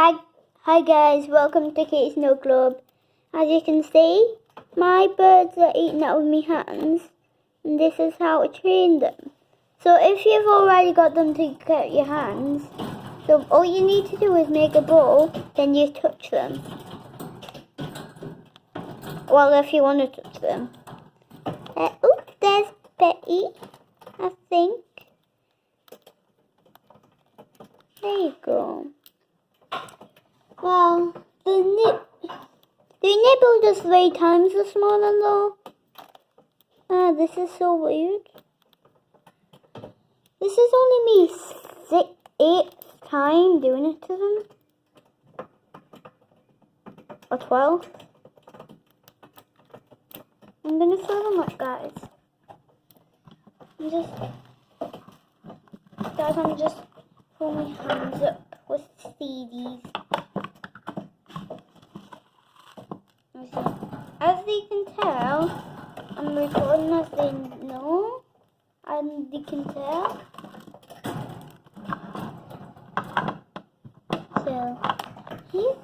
Hi guys, welcome to Kate's Snow Club. As you can see, my birds are eating out of my hands, and this is how I train them. So if you've already got them to get your hands, so all you need to do is make a bowl, then you touch them. Well, if you want to touch them. Oh, there's Betty, I think. There you go. Well, they nibbled us 3 times this morning though. This is so weird. This is only me 8th time doing it to them. Or 12th. I'm gonna fill them up, guys. I'm just pulling my hands up with CDs. As they can tell, I'm recording as they know, and they can tell. So, here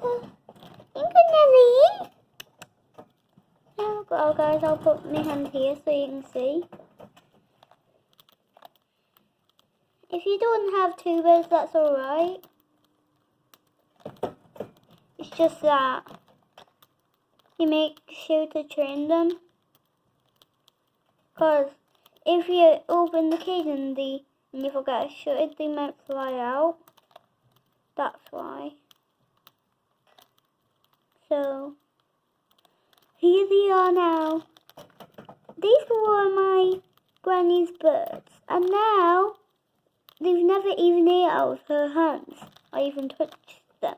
Nelly. Now, well, guys, I'll put my hand here so you can see. If you don't have 2 birds, that's alright. It's just that you make sure to train them. Because if you open the cage and you forget to shut it, they might fly out. That's why. So, here they are now. These were my granny's birds. And now, they've never even ate out of her hands. Or even touched them.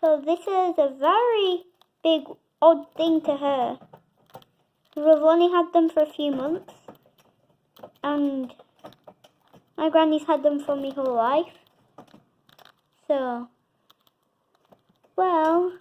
So this is a very big, odd thing to her. We've only had them for a few months. And my granny's had them for my whole life. So, well,